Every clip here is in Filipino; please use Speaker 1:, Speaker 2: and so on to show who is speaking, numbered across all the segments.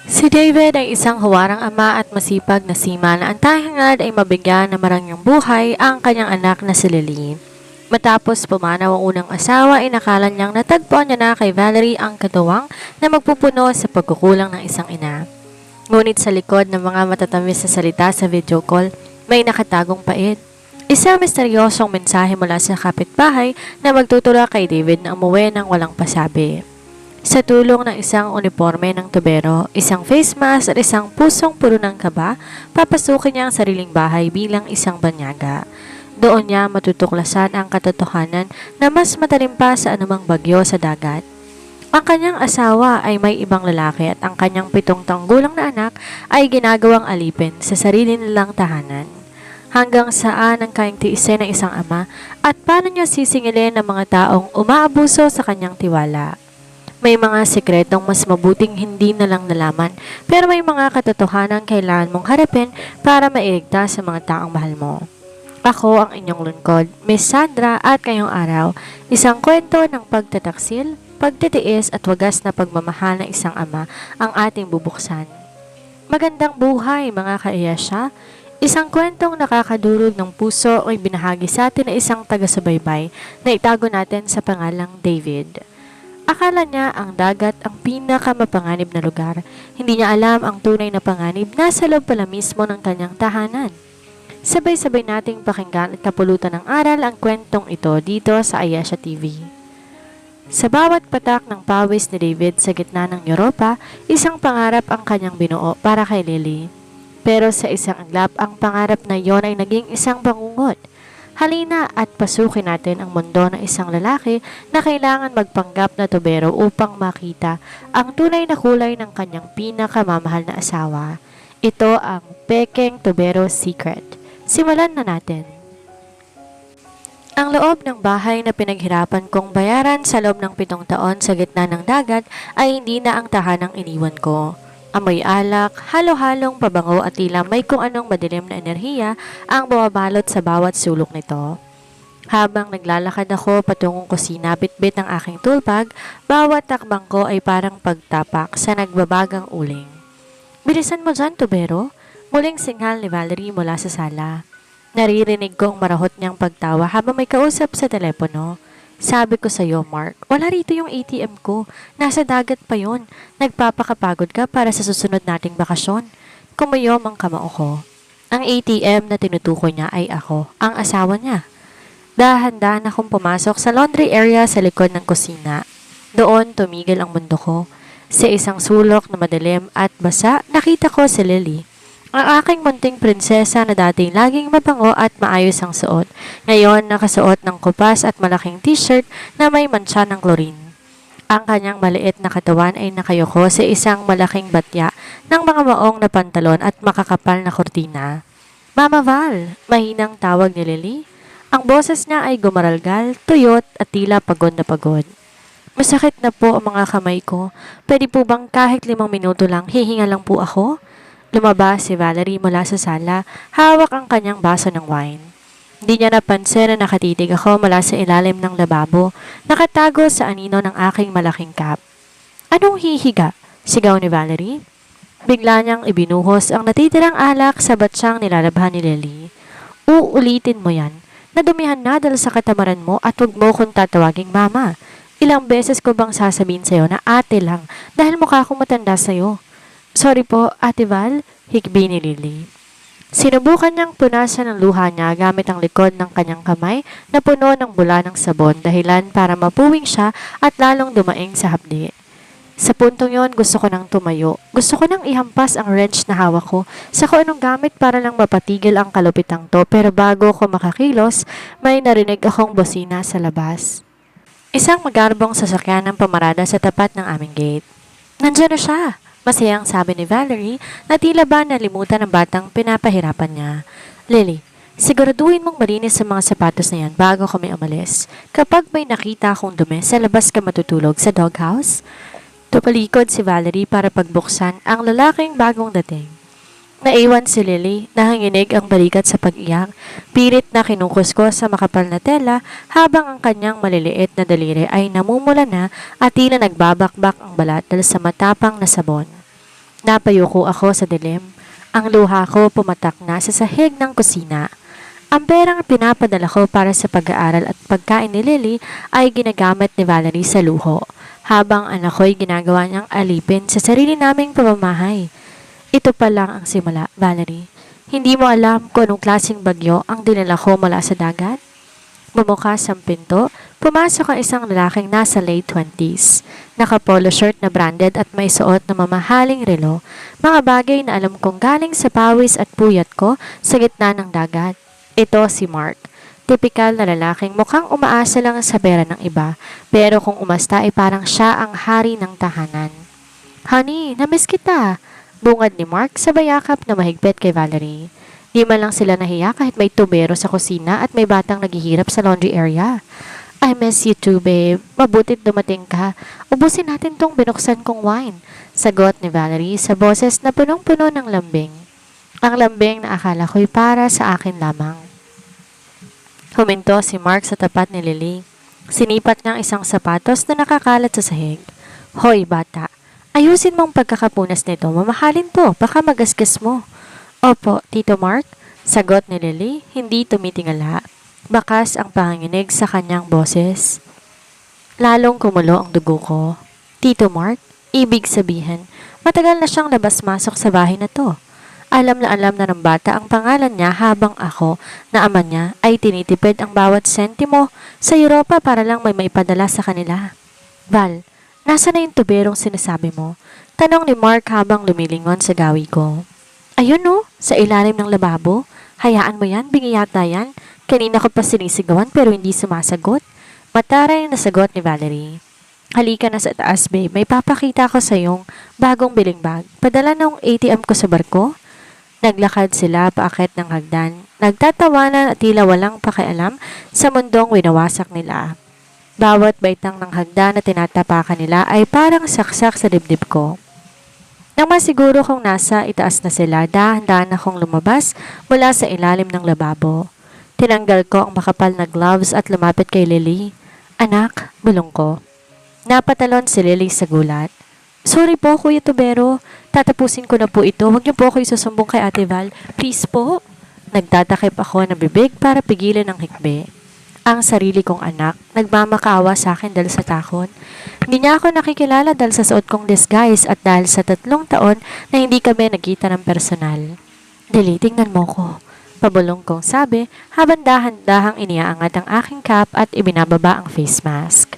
Speaker 1: Si David ay isang huwarang ama at masipag na seaman na ang tanging hangad ay mabigyan ng marangyang buhay ang kanyang anak na si Lily. Matapos pumanaw ang unang asawa, inakala niyang natagpuan niya na kay Valerie ang katuwang na magpupuno sa pagkukulang ng isang ina. Ngunit sa likod ng mga matatamis na salita sa video call, may nakatagong pait. Isang misteryosong mensahe mula sa kapitbahay na magtuturo kay David na umuwi ng walang pasabi. Sa tulong ng isang uniforme ng tubero, isang face mask at isang pusong puro ng kaba, papasukin niya ang sariling bahay bilang isang banyaga. Doon niya matutuklasan ang katotohanan na mas matalim pa sa anumang bagyo sa dagat. Ang kanyang asawa ay may ibang lalaki at ang kanyang 7 taong gulang na anak ay ginagawang alipin sa sarili nilang tahanan. Hanggang saan ang kayang tiisin ng isang ama at paano niya sisingilin ng mga taong umaabuso sa kanyang tiwala. May mga sikretong mas mabuting hindi na lang nalaman, pero may mga katotohanan kailangan mong harapin para mailigtas sa mga taong mahal mo. Ako ang inyong lungkod, Miss Sandra, at ngayong araw, isang kwento ng pagtataksil, pagtitiis at wagas na pagmamahal ng isang ama ang ating bubuksan. Magandang buhay mga kaiyasya! Isang kwentong nakakadurog ng puso ay binahagi sa atin ng isang taga-subaybay na itago natin sa pangalang David. Akala niya ang dagat ang pinakamapanganib na lugar. Hindi niya alam ang tunay na panganib nasa loob pala mismo ng kanyang tahanan. Sabay-sabay nating pakinggan at kapulutan ng aral ang kwentong ito dito sa Ayesha TV. Sa bawat patak ng pawis ni David sa gitna ng Europa, isang pangarap ang kanyang binuo para kay Lily. Pero sa isang iglap, ang pangarap na iyon ay naging isang bangungot. Halina at pasukin natin ang mundo ng isang lalaki na kailangan magpanggap na tubero upang makita ang tunay na kulay ng kanyang pinakamamahal na asawa. Ito ang Peking Tubero Secret. Simulan na natin. Ang loob ng bahay na pinaghirapan kong bayaran sa loob ng 7 taon sa gitna ng dagat ay hindi na ang tahanang iniwan ko. Amoy alak, halo-halong pabango at tila may kung anong madilim na enerhiya ang bumabalot sa bawat sulok nito. Habang naglalakad ako patungong kusina bitbit ang aking toolbag, bawat takbang ko ay parang pagtapak sa nagbabagang uling. "Bilisan mo dyan, tubero," muling singhal ni Valerie mula sa sala. Naririnig kong marahot niyang pagtawa habang may kausap sa telepono. "Sabi ko sa'yo, Mark, wala rito yung ATM ko. Nasa dagat pa yon. Nagpapakapagod ka para sa susunod nating bakasyon." Kumuyom ang kamao ko. Ang ATM na tinutukoy niya ay ako, ang asawa niya. Dahan-dahan akong pumasok sa laundry area sa likod ng kusina. Doon tumigil ang mundo ko. Sa isang sulok na madilim at basa, nakita ko si Lily. Ang aking munting prinsesa na dating laging mabango at maayos ang suot. Ngayon nakasuot ng kupas at malaking t-shirt na may mantsa ng chlorine. Ang kanyang maliit na katawan ay nakayoko sa isang malaking batya ng mga maong na pantalon at makakapal na kurtina. "Mama Val," mahinang tawag ni Lily. Ang boses niya ay gumaralgal, tuyot at tila pagod na pagod. "Masakit na po ang mga kamay ko. Pwede po bang kahit 5 minuto lang, hihinga lang po ako?" Lumabas si Valerie mula sa sala, hawak ang kanyang baso ng wine. Hindi niya napansin na nakatitig ako mula sa ilalim ng lababo, nakatago sa anino ng aking malaking cap. "Anong hihiga?" sigaw ni Valerie. Bigla niyang ibinuhos ang natitirang alak sa batsyang nilalabhan ni Lily. "Uulitin mo yan. Nadumihan na dahil sa katamaran mo at huwag mo kong tatawaging mama. Ilang beses ko bang sasabihin sa'yo na ate lang dahil mukha akong matanda sa'yo?" "Sorry po, Ate Val," hikbi ni Lily. Sinubukan niyang punasan ang luha niya gamit ang likod ng kanyang kamay na puno ng bula ng sabon dahilan para mapuwing siya at lalong dumaing sa hapdi. Sa puntong yon, gusto ko nang tumayo. Gusto ko nang ihampas ang wrench na hawak ko sa kung anong gamit para lang mapatigil ang kalupitang to, pero bago ko makakilos, may narinig akong bosina sa labas. Isang magarbong sasakyan ng pamarada sa tapat ng aming gate. "Nandiyan na siya!" Masayang sabi ni Valerie na tila ba nalimutan ng batang pinapahirapan niya. "Lily, siguraduhin mong malinis sa mga sapatos na yan bago kami umalis. Kapag may nakita akong dumi, sa labas ka matutulog sa doghouse." Tupalikod si Valerie para pagbuksan ang lalaking bagong dating. Naiwan si Lily, nanginginig ang balikat sa pag-iyak, pilit na kinukuskos sa makapal na tela habang ang kanyang maliliit na daliri ay namumula na at tila nagbabakbak ang balat dahil sa matapang na sabon. Napayuko ako sa dilim. Ang luha ko pumatak na sa sahig ng kusina. Ang perang pinapadala ko para sa pag-aaral at pagkain ni Lily ay ginagamit ni Valerie sa luho, habang anak ko'y ginagawa niyang alipin sa sarili naming pamamahay. Ito pa lang ang simula, Valerie. Hindi mo alam kung anong klaseng bagyo ang dinala ko mula sa dagat? Bumukas ang pinto, pumasok ang isang lalaking nasa late 20s. Naka-polo shirt na branded at may suot na mamahaling relo, mga bagay na alam kong galing sa pawis at puyat ko sa gitna ng dagat. Ito si Mark. Tipikal na lalaking mukhang umaasa lang sa pera ng iba, pero kung umasta ay parang siya ang hari ng tahanan. Honey, namiss kita. Bungad ni Mark sa bayakap na mahigpit kay Valerie. Di man lang sila nahiya kahit may tubero sa kusina at may batang naghihirap sa laundry area. I miss you too, babe. Mabutit dumating ka. Ubusin natin tong binuksan kong wine. Sagot ni Valerie sa boses na punong-puno ng lambing. Ang lambing na akala ko'y para sa akin lamang. Huminto si Mark sa tapat ni Lily. Sinipat niya ang isang sapatos na nakakalat sa sahig. Hoy, bata. Ayusin mong pagkakapunas nito. Mamahalin to. Baka magasgas mo. Opo, Tito Mark. Sagot ni Lily, hindi tumitingala. Bakas ang panginginig sa kanyang boses. Lalong kumulo ang dugo ko. Tito Mark, ibig sabihin, matagal na siyang labas-masok sa bahay na to. Alam na ng bata ang pangalan niya habang ako, na ama niya, ay tinitipid ang bawat sentimo sa Europa para lang may maipadala sa kanila. Val, nasa na yung tuberong sinasabi mo? Tanong ni Mark habang lumilingon sa gawi ko. Ayun no, sa ilalim ng lababo. Hayaan mo yan, bingi yata yan. Kanina ko pa sinisigawan pero hindi sumasagot. Mataray na sagot ni Valerie. Halika na sa taas, babe. May papakita ko sa yung bagong biling bag. Padala ng ATM ko sa barko. Naglakad sila paakit ng hagdan. Nagtatawanan at tila walang pakialam sa mundong winawasak nila. Bawat baitang ng hagdan na tinatapakan nila ay parang saksak sa dibdib ko. Nang masiguro kong nasa itaas na sila, dahan-dahan akong lumabas mula sa ilalim ng lababo. Tinanggal ko ang makapal na gloves at lumapit kay Lily. Anak, bulong ko. Napatalon si Lily sa gulat. Sorry po, Kuya Tubero. Tatapusin ko na po ito. Huwag niyo po ako isusumbong kay Ate Val. Please po. Nagtatakip ako ng bibig para pigilan ang hikbi. Ang sarili kong anak, nagmamakaawa sa akin dahil sa takot. Hindi niya ako nakikilala dahil sa suot kong disguise at dahil sa 3 taon na hindi kami nagkita ng personal. Dili, tingnan mo ko. Pabulong kong sabi habang dahan-dahang iniaangat ang aking cap at ibinababa ang face mask.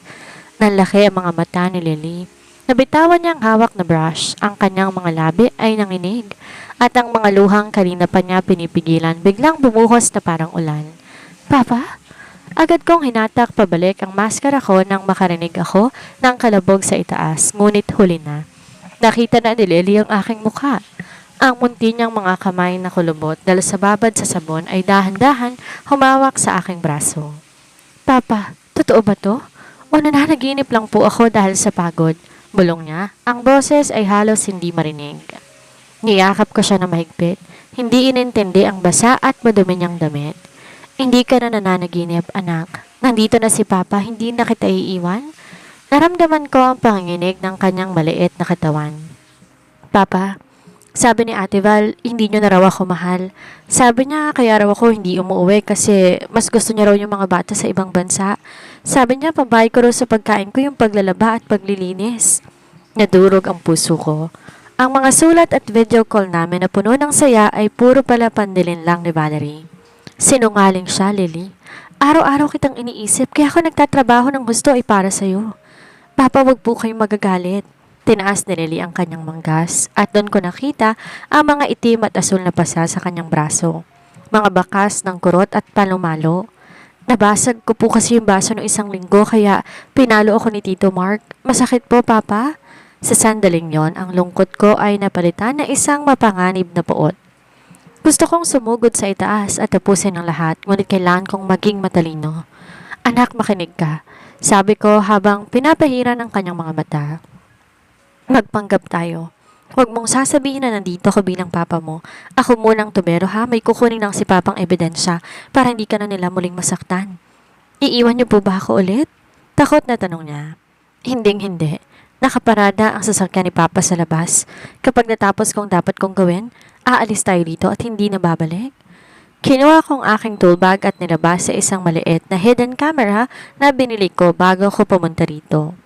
Speaker 1: Nanlaki ang mga mata ni Lily. Nabitawan niyang hawak na brush. Ang kanyang mga labi ay nanginig. At ang mga luhang kanina pa niya pinipigilan biglang bumuhos na parang ulan. Papa? Agad kong hinatak pabalik ang maskara ko nang makarinig ako ng kalabog sa itaas, ngunit huli na. Nakita na ni Lily ang aking mukha. Ang munti niyang mga kamay na kulubot dahil sa babad sa sabon ay dahan-dahan humawak sa aking braso. Papa, totoo ba to? O nananaginip lang po ako dahil sa pagod? Bulong niya, ang boses ay halos hindi marinig. Niyakap ko siya na mahigpit, hindi inintindi ang basa at madumi niyang damit. Hindi ka na nananaginip, anak. Nandito na si Papa, hindi na kita iiwan. Naramdaman ko ang panginginig ng kanyang maliit na katawan. Papa, sabi ni Ate Val, hindi niyo na raw ako mahal. Sabi niya kaya raw ako hindi umuwi kasi mas gusto niya raw yung mga bata sa ibang bansa. Sabi niya pambayad ko raw sa pagkain ko yung paglalaba at paglilinis. Nadurog ang puso ko. Ang mga sulat at video call namin na puno ng saya ay puro pala pandilin lang ni Valerie. Sinungaling siya, Lily. Araw-araw kitang iniisip kaya ako nagtatrabaho ng gusto ay para sa'yo. Papa, wag po kayong magagalit. Tinaas ni Lily ang kanyang manggas at doon ko nakita ang mga itim at asul na pasa sa kanyang braso. Mga bakas ng kurot at palumalo. Nabasag ko po kasi yung baso ng 1 linggo kaya pinalo ako ni Tito Mark. Masakit po, Papa? Sa sandaling yon, ang lungkot ko ay napalitan ng isang mapanganib na puot. Gusto kong sumugod sa itaas at tapusin ang lahat, ngunit kailangan kong maging matalino. Anak, makinig ka, sabi ko habang pinapahiran ang kanyang mga mata. Magpanggap tayo. Huwag mong sasabihin na nandito ko bilang papa mo. Ako munang tubero ha, may kukunin lang si papang ebidensya para hindi ka na nila muling masaktan. Iiwan niyo po ba ako ulit? Takot na tanong niya. Hinding-hindi. Nakaparada ang sasakyan ni Papa sa labas. Kapag natapos kong dapat kong gawin, aalis tayo dito at hindi na babalik. Kinuha kong aking tool bag at nilabas sa isang maliit na hidden camera na binili ko bago ko pumunta rito.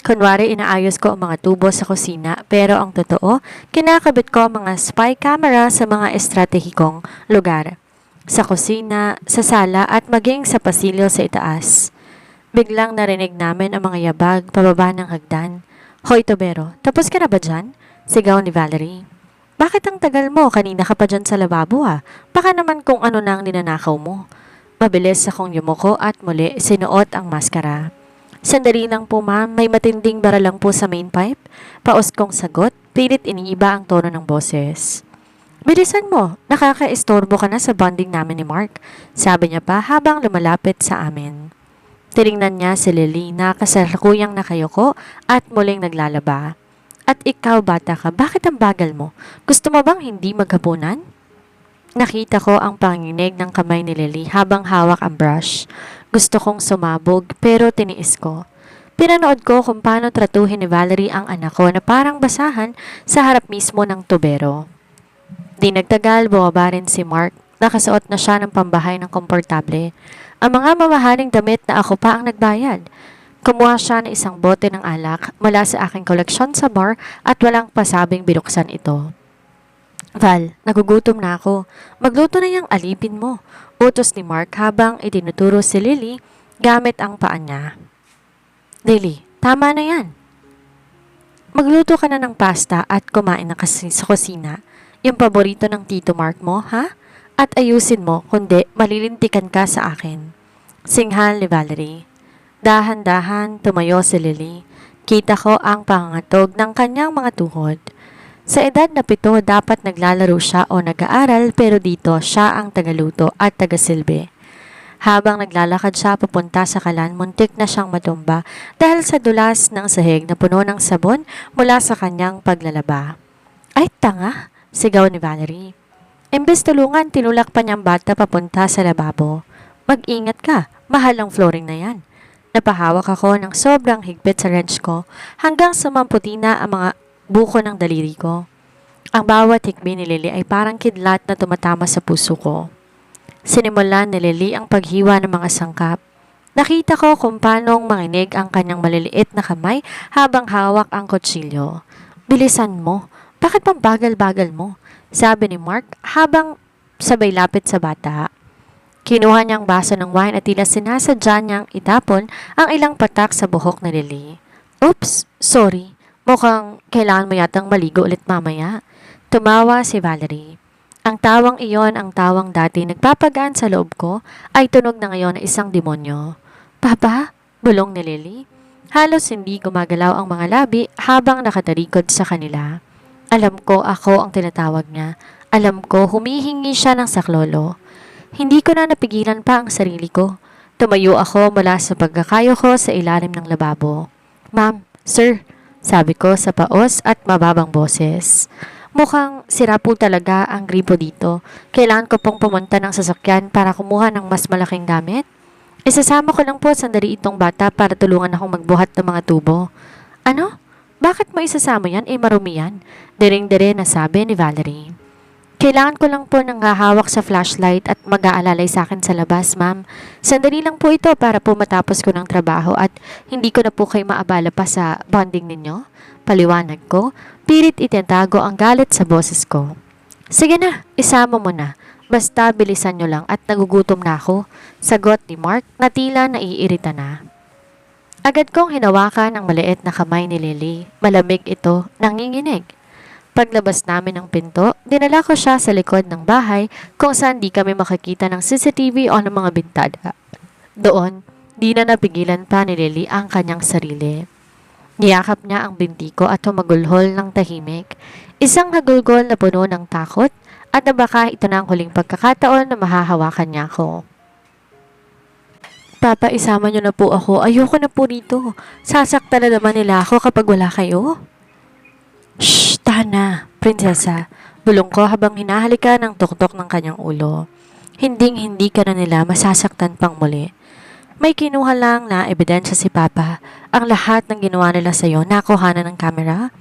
Speaker 1: Kunwari inaayos ko ang mga tubo sa kusina pero ang totoo, kinakabit ko ang mga spy camera sa mga estratehikong lugar. Sa kusina, sa sala at maging sa pasilyo sa itaas. Biglang narinig namin ang mga yabag pababa ng hagdan. Hoy Tobero, tapos ka na ba dyan? Sigaw ni Valerie. Bakit ang tagal mo? Kanina ka pa dyan sa lababo Baka naman kung ano na ang ninanakaw mo. Mabilis akong yumuko at muli sinuot ang maskara. Sandali lang po ma'am, may matinding bara lang po sa main pipe. Paos kong sagot, pilit iniiba ang tono ng boses. Bilisan mo, nakaka-istorbo ka na sa bonding namin ni Mark. Sabi niya pa habang lumalapit sa amin. Tinignan niya si Lily na kasalukuyang nakayuko at muling naglalaba. At ikaw bata ka, bakit ang bagal mo? Gusto mo bang hindi maghapunan? Nakita ko ang panginig ng kamay ni Lily habang hawak ang brush. Gusto kong sumabog pero tiniis ko. Pinanood ko kung paano tratuhin ni Valerie ang anak ko na parang basahan sa harap mismo ng tubero. Di nagtagal, bumaba rin si Mark. Nakasuot na siya ng pambahay ng komportable. Ang mga mamahaling damit na ako pa ang nagbayad. Kumuha siya ng isang bote ng alak mula sa aking koleksyon sa bar at walang pasabing binuksan ito. Val, nagugutom na ako. Magluto na yung alipin mo. Utos ni Mark habang itinuturo si Lily gamit ang paa niya. Lily, tama na yan. Magluto ka na ng pasta at kumain na kasi sa kusina. Yung paborito ng Tito Mark mo, ha? At ayusin mo, kundi malilintikan ka sa akin. Singhal ni Valerie. Dahan-dahan tumayo si Lily. Kita ko ang pangangatog ng kanyang mga tuhod. Sa edad na 7, dapat naglalaro siya o nag-aaral pero dito siya ang tagaluto at tagasilbi. Habang naglalakad siya papunta sa kalan, muntik na siyang matumba dahil sa dulas ng sahig na puno ng sabon mula sa kanyang paglalaba. Ay tanga! Sigaw ni Valerie. Imbes tulungan, tinulak pa niyang bata papunta sa lababo. Mag-ingat ka, mahal ang flooring na yan. Napahawak ako ng sobrang higpit sa wrench ko hanggang sumamputi na ang mga buko ng daliri ko. Ang bawat hikbi ni Lily ay parang kidlat na tumatama sa puso ko. Sinimulan ni Lily ang paghiwa ng mga sangkap. Nakita ko kung paanong manginig ang kanyang maliliit na kamay habang hawak ang kutsilyo. Bilisan mo, bakit pang bagal-bagal mo? Sabi ni Mark habang sabay lapit sa bata. Kinuha niyang baso ng wine at tila sinasadya niyang itapon ang ilang patak sa buhok ni Lily. Oops, sorry. Mukhang kailangan mo yatang maligo ulit mamaya. Tumawa si Valerie. Ang tawang iyon, ang tawang dati nagpapagaan sa loob ko, ay tunog na ngayon na isang demonyo. Papa? Bulong ni Lily. Halos hindi gumagalaw ang mga labi habang nakatarikod sa kanila. Alam ko ako ang tinatawag niya. Alam ko humihingi siya ng saklolo. Hindi ko na napigilan pa ang sarili ko. Tumayo ako mula sa pagkakayo ko sa ilalim ng lababo. Ma'am, sir, sabi ko sa paos at mababang boses. Mukhang sira po talaga ang gripo dito. Kailangan ko pong pumunta ng sasakyan para kumuha ng mas malaking gamit. Isasama ko lang po sandali itong bata para tulungan akong magbuhat ng mga tubo. Ano? Bakit mo isasama yan? Marumi yan. Dering-dere na sabi ni Valerie. Kailangan ko lang po ng hahawak sa flashlight at mag-aalalay sa akin sa labas, ma'am. Sandali lang po ito para po matapos ko ng trabaho at hindi ko na po kayo maabala pa sa bonding ninyo. Paliwanag ko, pilit itatago ang galit sa boses ko. Sige na, isama mo na. Basta bilisan nyo lang at nagugutom na ako. Sagot ni Mark na tila naiirita na. Agad kong hinawakan ang maliit na kamay ni Lily. Malamig ito, nanginginig. Paglabas namin ng pinto, dinala ko siya sa likod ng bahay kung saan di kami makakita ng CCTV o ng mga bintada. Doon, di na napigilan pa ni Lily ang kanyang sarili. Niyakap niya ang binti ko at humagulhol ng tahimik. Isang hagulgol na puno ng takot at na baka ito na ang huling pagkakataon na mahahawakan niya ako. Papa, isama niyo na po ako. Ayoko na po rito. Sasaktan na naman nila ako kapag wala kayo. Shh, tahan na, prinsesa. Bulong ko habang hinahalika ng tuktok ng kanyang ulo. Hinding-hindi ka na nila masasaktan pang muli. May kinuha lang na ebidensya si Papa. Ang lahat ng ginawa nila sa'yo, nakuhanan ng camera.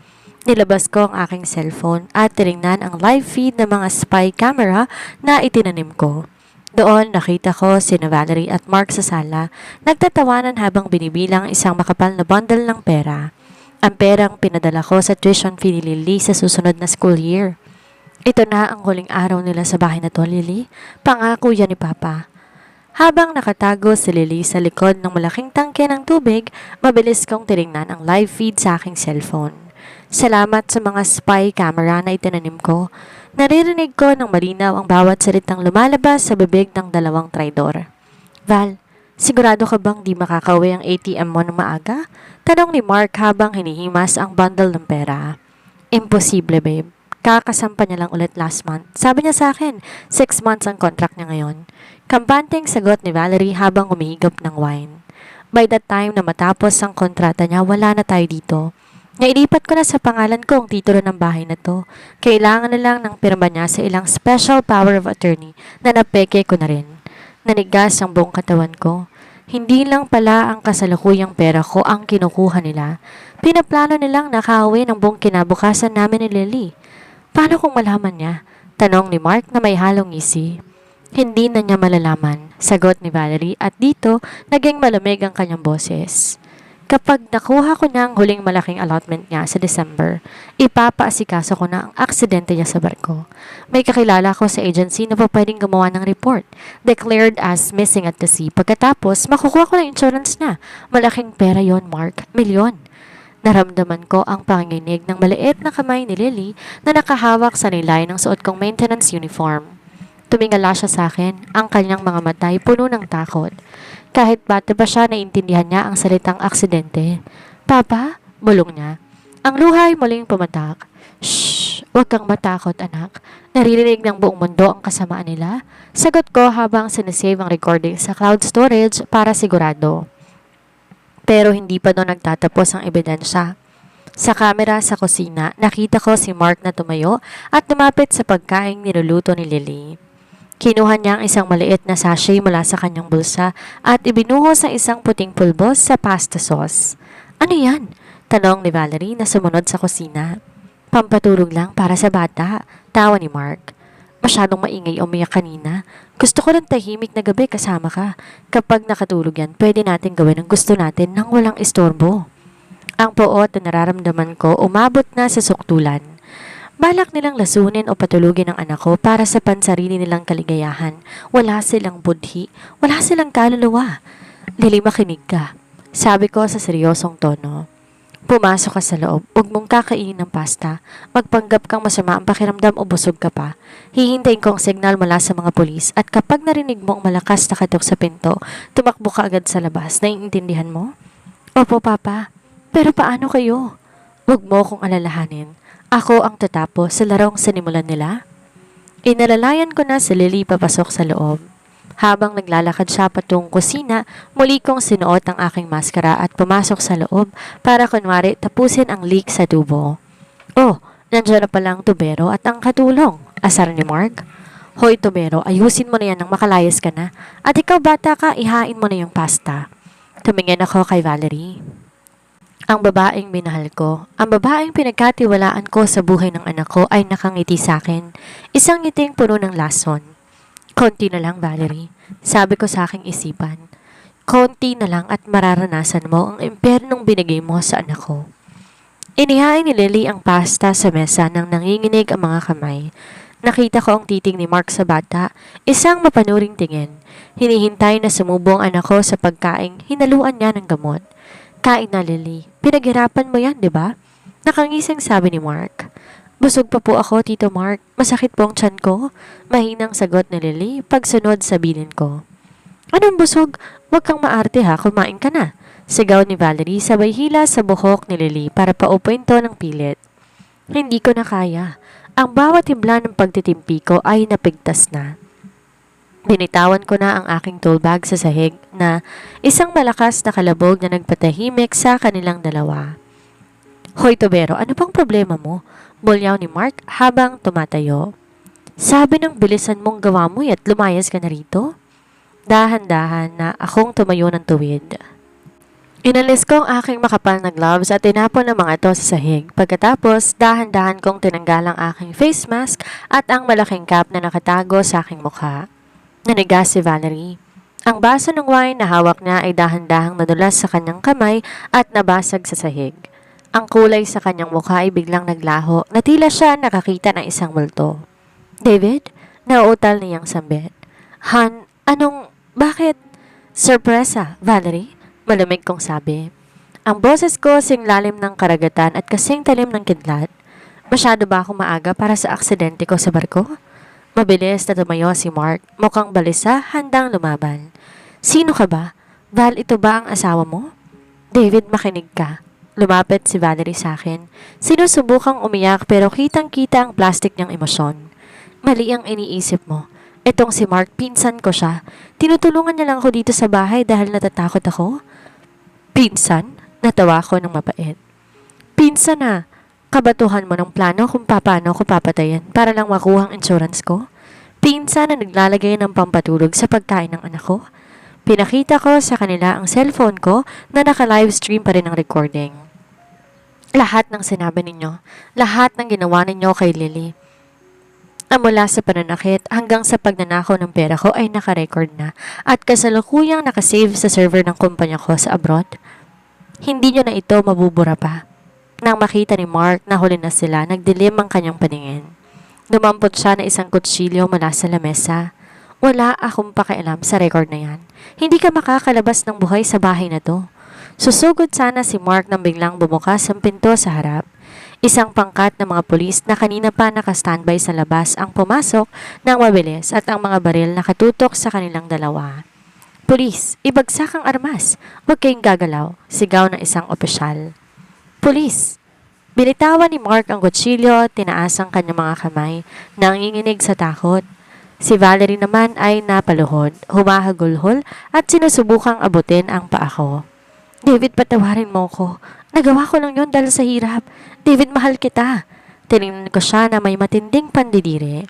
Speaker 1: Nilabas ko ang aking cellphone at tinignan ang live feed ng mga spy camera na itinanim ko. Doon nakita ko si Valerie at Mark sa sala, nagtatawanan habang binibilang isang makapal na bundle ng pera. Ang perang pinadala ko sa tuition fee ni Lily sa susunod na school year. Ito na ang huling araw nila sa bahay na to, Lily. Pangako yan ni Papa. Habang nakatago si Lily sa likod ng malaking tangke ng tubig, mabilis kong tinignan ang live feed sa aking cellphone. Salamat sa mga spy camera na itinanim ko. Naririnig ko ng malinaw ang bawat salitang lumalabas sa bibig ng dalawang traidor. Val, sigurado ka bang di makakauwi ang ATM mo ng maaga? Tanong ni Mark habang hinihimas ang bundle ng pera. Imposible, babe. Kakasampa niya lang ulit last month. Sabi niya sa akin, 6 months ang contract niya ngayon. Kampanteng sagot ni Valerie habang humihigop ng wine. By the time na matapos ang kontrata niya, wala na tayo dito. Nailipat ko na sa pangalan ko ang titulo ng bahay na to. Kailangan na lang ng pirma niya sa ilang special power of attorney na napeke ko na rin. Nanigas ang buong katawan ko. Hindi lang pala ang kasalukuyang pera ko ang kinukuha nila. Pinaplano nilang nakauwi ng buong kinabukasan namin ni Lily. Paano kung malaman niya? Tanong ni Mark na may halong ngisi. Hindi na niya malalaman, sagot ni Valerie at dito naging malamig ang kanyang boses. Kapag nakuha ko na ang huling malaking allotment niya sa December, ipapaasikaso ko na ang aksidente niya sa barko. May kakilala ko sa agency na pa pwedeng gumawa ng report, declared as missing at the sea. Pagkatapos, makukuha ko ng insurance na. Malaking pera yon, Mark. Milyon. Naramdaman ko ang panginginig ng maliit na kamay ni Lily na nakahawak sa nilay ng suot kong maintenance uniform. Tumingala siya sa akin, ang kanyang mga mata ay puno ng takot. Kahit bata pa siya, naiintindihan niya ang salitang aksidente. Papa, bulong niya. Ang luha ay muling pumatak. Shh, huwag kang matakot anak. Naririnig ng buong mundo ang kasamaan nila. Sagot ko habang sinesave ang recording sa cloud storage para sigurado. Pero hindi pa doon nagtatapos ang ebidensya. Sa kamera sa kusina, nakita ko si Mark na tumayo at lumapit sa pagkaing niluluto ni Lily. Kinuha niya ang isang maliit na sachet mula sa kanyang bulsa at ibinuhos sa isang puting pulbos sa pasta sauce. Ano yan? Tanong ni Valerie na sumunod sa kusina. Pampatulog lang para sa bata, tawa ni Mark. Masyadong maingay umiyak kanina. Gusto ko ng tahimik na gabi kasama ka. Kapag nakatulog yan, pwede natin gawin ang gusto natin nang walang istorbo. Ang poot na nararamdaman ko umabot na sa suktulan. Balak nilang lasunin o patulugin ang anak ko para sa pansarili nilang kaligayahan. Wala silang budhi, wala silang kaluluwa. Lily, makinig ka. Sabi ko sa seryosong tono. Pumasok ka sa loob, huwag mong kakainin ng pasta. Magpanggap kang masama ang pakiramdam o busog ka pa. Hihintayin ko ang signal mula sa mga pulis at kapag narinig mo ang malakas na katok sa pinto, tumakbo ka agad sa labas. Naiintindihan mo? Opo, Papa. Pero paano kayo? Huwag mo kong alalahanin. Ako ang tatapos sa larong sinimulan nila. Inalalayan ko na si Lily papasok sa loob. Habang naglalakad siya patungong kusina, muli kong sinuot ang aking maskara at pumasok sa loob para kunwari tapusin ang leak sa tubo. Oh, nandiyan na pala ang tubero at ang katulong, asar ni Mark. Hoy tubero, ayusin mo na yan nang makalayas ka na. At ikaw bata ka, ihain mo na yung pasta. Tumingin ako kay Valerie. Ang babaeng minahal ko, ang babaeng pinagkatiwalaan ko sa buhay ng anak ko ay nakangiti sa akin. Isang ngiting puno ng lason. Konti na lang, Valerie. Sabi ko sa aking isipan. Konti na lang at mararanasan mo ang impernong binigay mo sa anak ko. Inihain ni Lily ang pasta sa mesa nang nanginginig ang mga kamay. Nakita ko ang titing ni Mark sa bata, isang mapanuring tingin. Hinihintay na sumubong ang anak ko sa pagkaing hinaluan niya ng gamot. Kain na, Lily. Pinaghirapan mo yan, di ba? Nakangising sabi ni Mark. Busog pa po ako, Tito Mark. Masakit po ang tiyan ko. Mahinang sagot ni Lily pagsunod sa bilin ko. Anong busog? Huwag kang maarte ha, kumain ka na. Sigaw ni Valerie sabay hila sa buhok ni Lily para paupuin to ng pilit. Hindi ko na kaya. Ang bawat himla ng pagtitimpi ko ay napigtas na. Binitawan ko na ang aking tool bag sa sahig na isang malakas na kalabog na nagpatahimik sa kanilang dalawa. Hoy tubero, ano bang problema mo? Bulyaw ni Mark habang tumatayo. Sabi ng bilisan mong gawa mo at lumayas ka na rito? Dahan-dahan na akong tumayo ng tuwid. Inalis ko ang aking makapal na gloves at tinapon ang mga ito sa sahig. Pagkatapos, dahan-dahan kong tinanggal ang aking face mask at ang malaking cap na nakatago sa aking mukha. Naniga si Valerie. Ang baso ng wine na hawak niya ay dahan-dahang nadulas sa kanyang kamay at nabasag sa sahig. Ang kulay sa kanyang mukha ay biglang naglaho na tila siya nakakita ng isang multo. David, nauutal niyang sambit. Han, bakit? Sorpresa, Valerie? Malamig kong sabi. Ang boses ko sing lalim ng karagatan at kasing talim ng kidlat. Masyado ba akong maaga para sa aksidente ko sa barko? Mabilis na tumayo si Mark, mukhang balisa, handang lumaban. Sino ka ba? Val, ito ba ang asawa mo? David, makinig ka. Lumapit si Valerie sa akin. Sinusubukang umiyak pero kitang-kita ang plastic niyang emosyon. Mali ang iniisip mo. Itong si Mark, pinsan ko siya. Tinutulungan niya lang ako dito sa bahay dahil natatakot ako. Pinsan? Natawa ko ng mapait. Pinsan na. Kabatuhan mo ng plano kung paano ko papatayin para lang makuha ang insurance ko. Pinsan na naglalagay ng pampatulog sa pagkain ng anak ko. Pinakita ko sa kanila ang cellphone ko na naka-livestream pa rin ang recording. Lahat ng sinabi ninyo, lahat ng ginawa ninyo kay Lily, mula sa pananakit hanggang sa pagnanakaw ng pera ko ay nakarecord na at kasalukuyang nakasave sa server ng kumpanya ko sa abroad. Hindi nyo na ito mabubura pa. Nang makita ni Mark na huli na sila, nagdilim ang kanyang paningin. Dumampot siya na isang kutsilyo mula sa lamesa. Wala akong pakialam sa record na yan. Hindi ka makakalabas ng buhay sa bahay na to. Susugod sana si Mark nang biglang bumukas ang pinto sa harap. Isang pangkat ng mga pulis na kanina pa nakastandby sa labas ang pumasok ng mabilis at ang mga baril nakatutok sa kanilang dalawa. Pulis, ibagsak ang armas. Huwag kayong gagalaw, sigaw ng isang opisyal. Pulis! Binitawan ni Mark ang kutsilyo, tinaas ang kanyang mga kamay, nanginginig sa takot. Si Valerie naman ay napaluhod, humahagulhol at sinusubukang abutin ang paa ko. David, patawarin mo ko. Nagawa ko lang yon dahil sa hirap. David, mahal kita. Tinignan ko siya na may matinding pandidiri.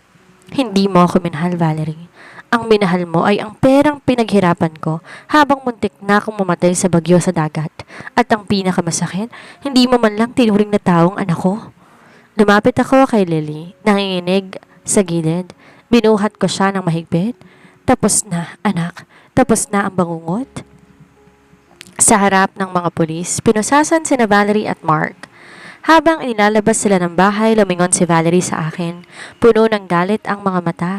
Speaker 1: Hindi mo ako minahal, Valerie. Ang minahal mo ay ang perang pinaghirapan ko habang muntik na akong mamatay sa bagyo sa dagat. At ang pinakamasakit, hindi mo man lang tinuring na taong anak ko. Lumapit ako kay Lily, nanginginig sa gilid. Binuhat ko siya ng mahigpit. Tapos na, anak. Tapos na ang bangungot. Sa harap ng mga pulis, pinusasan sina Valerie at Mark. Habang inilalabas sila ng bahay, lumingon si Valerie sa akin. Puno ng galit ang mga mata.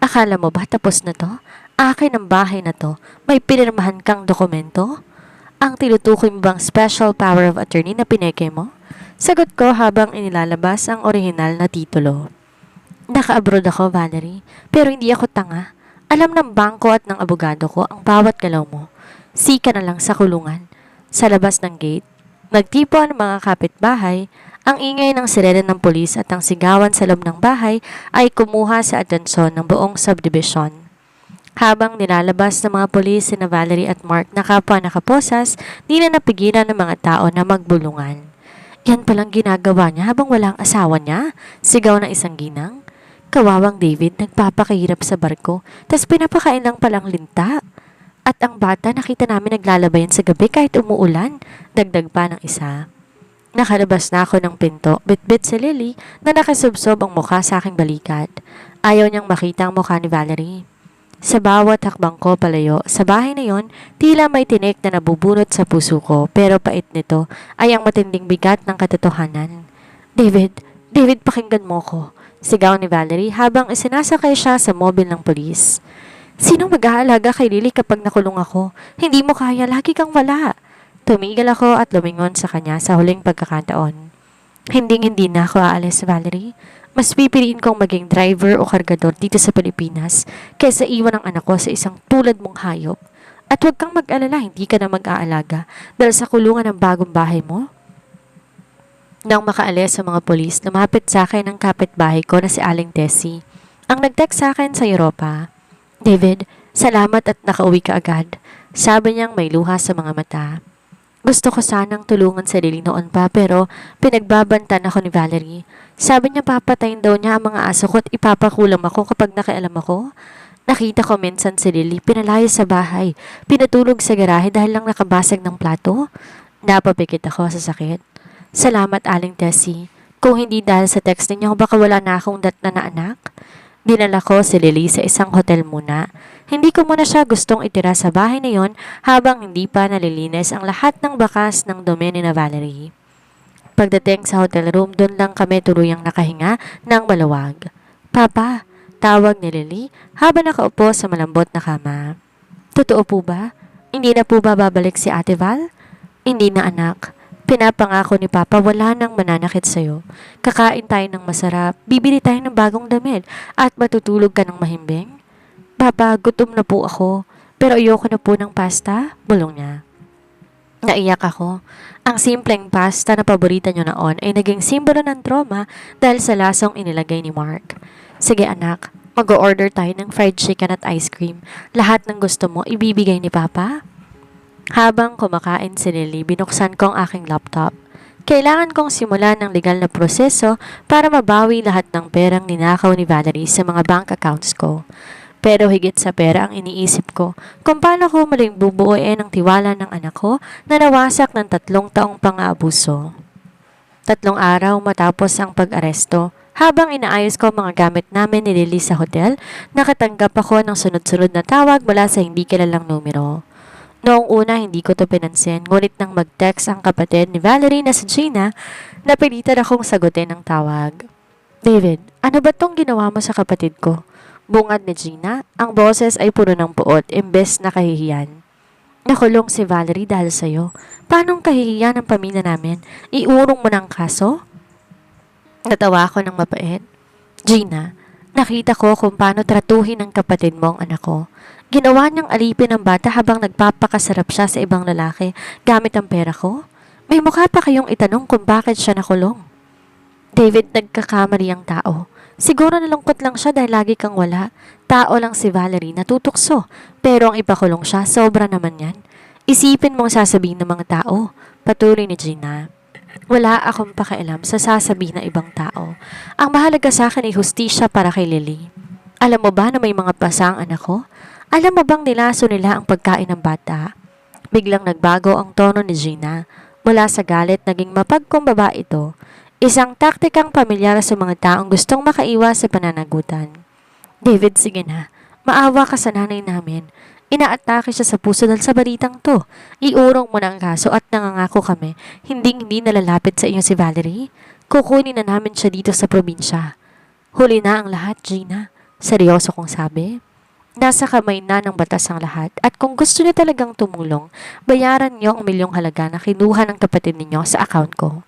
Speaker 1: Akala mo ba tapos na to? Akin ang bahay na to. May pinirmahan kang dokumento? Ang tinutukoy mo bang special power of attorney na pineke mo? Sagot ko habang inilalabas ang orihinal na titulo. Naka-abroad ako, Valerie, pero hindi ako tanga. Alam ng bangko at ng abogado ko ang bawat galaw mo. Sika na lang sa kulungan. Sa labas ng gate, nagtipo ang mga kapitbahay. Ang ingay ng sirena ng pulis at ang sigawan sa loob ng bahay ay kumuha sa atensyon ng buong subdivision. Habang nilalabas ng mga pulis sina Valerie at Mark na kapwa nakaposas, di na napigilan ng mga tao na magbulungan. Yan palang ginagawa niya habang walang asawa niya, sigaw ng isang ginang. Kawawang David, nagpapakahirap sa barko, tas pinapakain lang palang linta. At ang bata nakita namin naglalabayan sa gabi kahit umuulan, dagdag pa ng isa. Nakalabas na ako ng pinto, bit-bit si Lily na nakasubsob ang mukha sa aking balikat. Ayaw niyang makita ang mukha ni Valerie. Sa bawat hakbang ko palayo, sa bahay na yon, tila may tinik na nabubunot sa puso ko pero pait nito ay ang matinding bigat ng katotohanan. David, pakinggan mo ko, sigaw ni Valerie habang isinasakay siya sa mobil ng pulis. Sinong mag-aalaga kay Lily kapag nakulong ako? Hindi mo kaya, lagi kang wala. Tumigil ako at lumingon sa kanya sa huling pagkakataon. Hindi na ako aalis, Valerie. Mas pipiliin kong maging driver o kargador dito sa Pilipinas kaysa iwan ang anak ko sa isang tulad mong hayop. At huwag kang mag-alala, hindi ka na mag-aalaga dahil sa kulungan ng bagong bahay mo. Nang makaalis sa mga pulis, lumapit sa akin ang kapitbahay ko na si Aling Tessie. Ang nag-text sa akin sa Europa. David, salamat at nakauwi ka agad. Sabi niyang may luha sa mga mata. Gusto ko sanang tulungan si Lily noon pa pero pinagbabantan ako ni Valerie. Sabi niya papatayin daw niya ang mga aso ko at ipapakulam ako kapag nakialam ako. Nakita ko minsan si Lily pinalayo sa bahay, pinatulog sa garahe dahil lang nakabasag ng plato. Napapikit ako sa sakit. Salamat, Aling Tessie. Kung hindi dahil sa text ninyo, baka wala na akong datna na anak. Dinala ko si Lily sa isang hotel muna. Hindi ko muna siya gustong itira sa bahay na yon habang hindi pa nalilinis ang lahat ng bakas ng dumi ni na Valerie. Pagdating sa hotel room, doon lang kami tuluyang nakahinga ng maluwag. Papa, tawag ni Lily habang nakaupo sa malambot na kama. Totoo po ba? Hindi na po ba babalik si Ate Val? Hindi na anak. Pinapangako ni Papa wala nang mananakit sa'yo. Kakain tayo ng masarap, bibili tayo ng bagong damit at matutulog ka ng mahimbing. Papa, gutom na po ako. Pero ayoko na po ng pasta, bulong niya. Naiyak ako. Ang simpleng pasta na paborito niyo noon ay naging simbolo ng trauma dahil sa lasong inilagay ni Mark. Sige anak, mag-order tayo ng fried chicken at ice cream. Lahat ng gusto mo ibibigay ni Papa? Habang kumakain si Lily, binuksan ko ang aking laptop. Kailangan kong simulan ng legal na proseso para mabawi lahat ng perang ninakaw ni Valerie sa mga bank accounts ko. Pero higit sa pera ang iniisip ko kung paano ko muling bubuuin ang tiwala ng anak ko na nawasak ng 3 taong pang-aabuso. 3 araw matapos ang pag-aresto, habang inaayos ko mga gamit namin ni Lily sa hotel, nakatanggap ako ng sunod-sunod na tawag mula sa hindi kilalang numero. Noong una hindi ko to pinansin, ngunit nang mag-text ang kapatid ni Valerie na si Gina, napilitan akong sagutin ang tawag. David, ano ba tong ginawa mo sa kapatid ko? Bungad ni Gina, ang boses ay puno ng puot, imbes na kahihiyan. Nakulong si Valerie dahil sa'yo. Paanong kahihiyan ng pamilya namin? Iurong mo ng kaso? Natawa ako ng mapait. Gina, nakita ko kung paano tratuhin ng kapatid mo ang anak ko. Ginawa niyang alipin ang bata habang nagpapakasarap siya sa ibang lalaki gamit ang pera ko? May mukha pa kayong itanong kung bakit siya nakulong. David, nagkakamali ang tao. Siguro nalungkot lang siya dahil lagi kang wala. Tao lang si Valerie, natutukso. Pero ang ipakulong siya, sobra naman yan. Isipin mong sasabihin ng mga tao. Patuloy ni Gina. Wala akong pakialam sa sasabihin ng ibang tao. Ang mahalaga sa akin ay hustisya para kay Lily. Alam mo ba na may mga pasa ang anak ko? Alam mo bang nilaso nila ang pagkain ng bata? Biglang nagbago ang tono ni Gina. Mula sa galit, naging mapagkumbaba ito. Isang taktikang pamilyar sa mga taong gustong makaiwas sa pananagutan. David, sige na. Maawa ka sa nanay namin. Inaatake siya sa puso dahil sa balitang to. Iurong mo na ang kaso at nangangako kami, hindi nalalapit sa iyo si Valerie. Kukunin na namin siya dito sa probinsya. Huli na ang lahat, Gina. Seryoso kong sabi. Nasa kamay na ng batas ang lahat at kung gusto niyo talagang tumulong, bayaran niyo ang milyong halaga na kinuha ng kapatid ninyo sa account ko.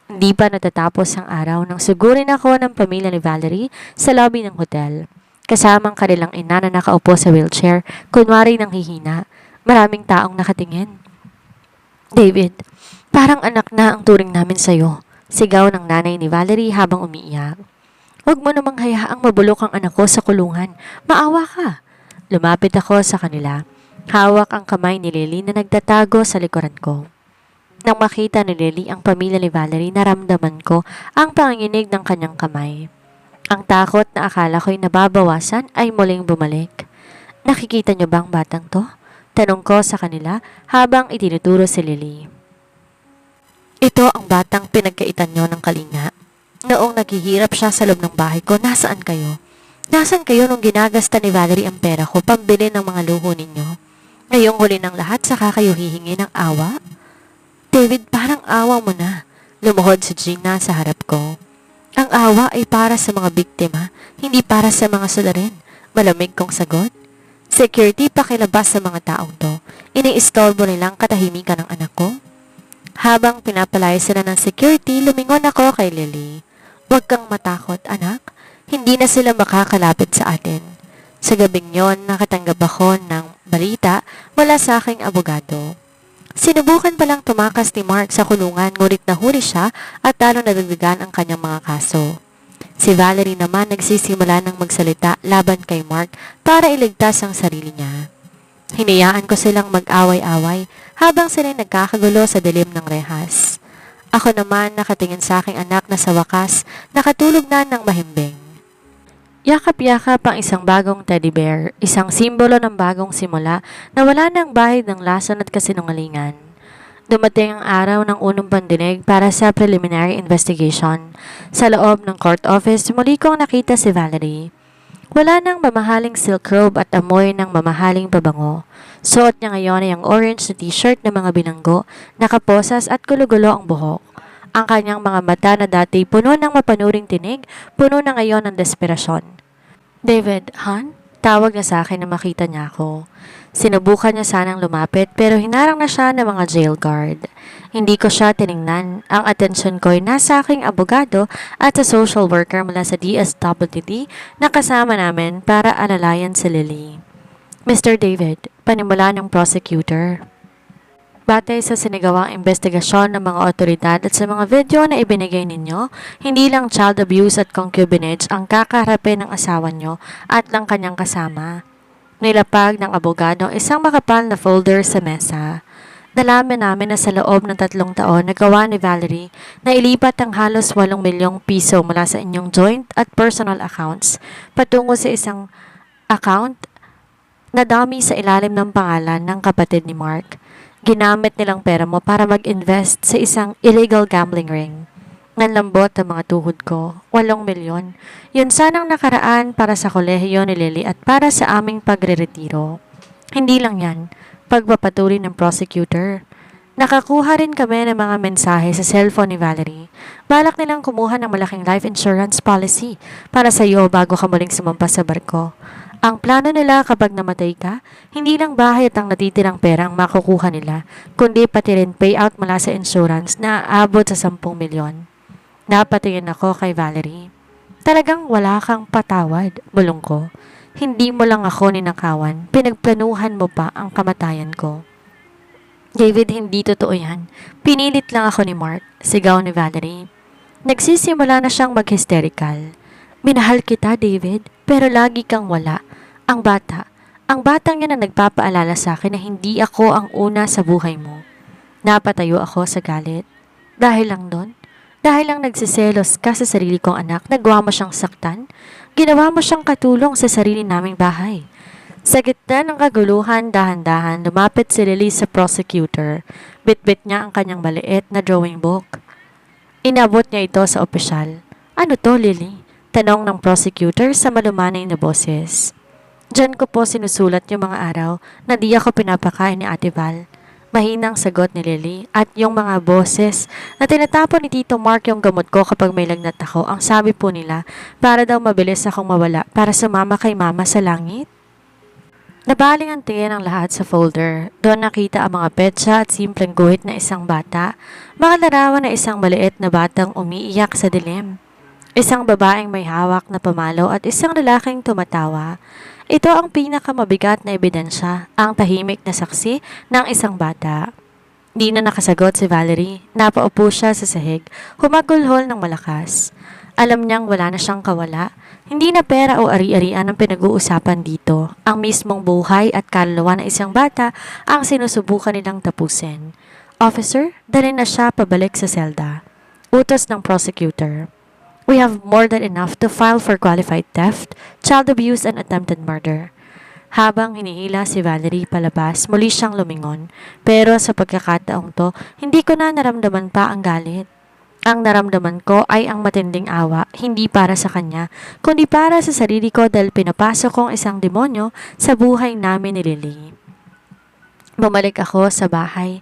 Speaker 1: Hindi pa natatapos ang araw nang sugurin ako ng pamilya ni Valerie sa lobby ng hotel. Kasamang kanilang ina na nakaupo sa wheelchair, kunwari nang hihina. Maraming taong nakatingin. David, parang anak na ang turing namin sa'yo. Sigaw ng nanay ni Valerie habang umiiyak. Huwag mo namang hayaang mabulok ang anak ko sa kulungan. Maawa ka. Lumapit ako sa kanila. Hawak ang kamay ni Lily na nagtatago sa likuran ko. Nang makita ni Lily ang pamilya ni Valerie, naramdaman ko ang panginginig ng kanyang kamay. Ang takot na akala ko'y nababawasan ay muling bumalik. Nakikita niyo ba ang batang to? Tanong ko sa kanila habang itinuturo si Lily. Ito ang batang pinagkaitan niyo ng kalinga. Noong naghihirap siya sa loob ng bahay ko, nasaan kayo? Nasaan kayo nung ginagasta ni Valerie ang pera ko pambili ng mga luho ninyo? Ngayong huli ng lahat, saka kayo hihingi ng awa? David, parang awa mo na. Lumuhod si Gina sa harap ko. Ang awa ay para sa mga biktima, hindi para sa mga sularin. Malamig kong sagot. Security, pakilabas sa mga taong to. Iniistorbo nilang katahimikan ng anak ko. Habang pinapalaya sila ng security, lumingon ako kay Lily. Huwag kang matakot, anak. Hindi na sila makakalapit sa atin. Sa gabing yon, nakatanggap ako ng balita mula sa aking abogado. Sinubukan palang tumakas ni Mark sa kulungan ngunit nahuli siya at talo nadagdagan ang kanyang mga kaso. Si Valerie naman nagsisimula ng magsalita laban kay Mark para iligtas ang sarili niya. Hinayaan ko silang mag-away-away habang sila nagkakagulo sa dilim ng rehas. Ako naman nakatingin sa aking anak na sa wakas nakatulog na ng mahimbing. Yakap-yakap ang isang bagong teddy bear, isang simbolo ng bagong simula na wala nang bahid ng lason at kasinungalingan. Dumating ang araw ng unang pandinig para sa preliminary investigation. Sa loob ng court office, muli kong nakita si Valerie. Wala nang mamahaling silk robe at amoy ng mamahaling pabango. Suot niya ngayon ay ang orange na t-shirt ng mga binanggo, nakaposas at gulo-gulo ang buhok. Ang kanyang mga mata na dati puno ng mapanuring tinig, puno na ngayon ng desperasyon. David, Han? Tawag niya sa akin na makita niya ako. Sinubukan niya sanang lumapit pero hinarang na siya ng mga jail guard. Hindi ko siya tiningnan. Ang atensyon ko ay nasa aking abogado at sa social worker mula sa DSWD na kasama namin para alalayan si Lily. Mr. David, panimula ng prosecutor. Batay sa sinigawang investigasyon ng mga otoridad at sa mga video na ibinigay ninyo, hindi lang child abuse at concubinage ang kakaharapin ng asawa nyo at ng kanyang kasama. Nilapag ng abogado isang makapal na folder sa mesa. Nalaman namin na sa loob ng 3 taon nagawa ni Valerie na ilipat ang halos 8 milyong piso mula sa inyong joint at personal accounts patungo sa isang account na dami sa ilalim ng pangalan ng kapatid ni Mark. Ginamit nilang pera mo para mag-invest sa isang illegal gambling ring. Nanlambot ang mga tuhod ko, 8 milyon. Yun sanang nakaraan para sa kolehiyo ni Lily at para sa aming pagre-retiro. Hindi lang yan, pagpapatuloy ng prosecutor. Nakakuha rin kami ng mga mensahe sa cellphone ni Valerie. Balak nilang kumuha ng malaking life insurance policy para sa iyo bago ka muling sumampas sa barko. Ang plano nila kapag namatay ka, hindi lang bahay at ang natitirang pera ang makukuha nila, kundi pati rin payout mula sa insurance na aabot sa 10 milyon. Napatingin ako kay Valerie. Talagang wala kang patawad, bulong ko. Hindi mo lang ako ninakawan, pinagplanuhan mo pa ang kamatayan ko. David, hindi totoo yan. Pinilit lang ako ni Mark, sigaw ni Valerie. Nagsisimula na siyang mag-hysterical. Minahal kita, David, pero lagi kang wala. Ang batang yan ang nagpapaalala sa akin na hindi ako ang una sa buhay mo. Napatayo ako sa galit. Dahil lang doon? Dahil lang nagsiselos ka sa sarili kong anak, nagawa mo siyang saktan? Ginawa mo siyang katulong sa sarili naming bahay. Sa gitna ng kaguluhan, dahan-dahan, lumapit si Lily sa prosecutor. Bitbit niya ang kanyang maliit na drawing book. Inabot niya ito sa opisyal. Ano to, Lily? Tanong ng prosecutor sa malumanay na boses. Diyan ko po sinusulat yung mga araw na di ako pinapakain ni Ate Val. Mahinang sagot ni Lily at yung mga boses na tinatapon ni Tito Mark yung gamot ko kapag may lagnat ako, ang sabi po nila para daw mabilis akong mawala para sumama kay Mama sa langit. Nabaling ang tingin ang lahat sa folder. Doon nakita ang mga petsa at simpleng guhit na isang bata, mga larawan na isang maliit na batang umiiyak sa dilim. Isang babaeng may hawak na pamalo at isang lalaking tumatawa. Ito ang pinakamabigat na ebidensya, ang tahimik na saksi ng isang bata. Di na nakasagot si Valerie. Napaupo siya sa sahig, humagulhol ng malakas. Alam niyang wala na siyang kawala. Hindi na pera o ari-arian ang pinag-uusapan dito. Ang mismong buhay at kaluluwa ng isang bata ang sinusubukan nilang tapusin. Officer, dalhin na siya pabalik sa selda. Utos ng prosecutor. We have more than enough to file for qualified theft, child abuse, and attempted murder. Habang hinihila si Valerie palabas, muli siyang lumingon. Pero sa pagkakataong to, hindi ko na naramdaman pa ang galit. Ang naramdaman ko ay ang matinding awa, hindi para sa kanya, kundi para sa sarili ko dahil pinapasok kong isang demonyo sa buhay namin ni Lily. Bumalik ako sa bahay.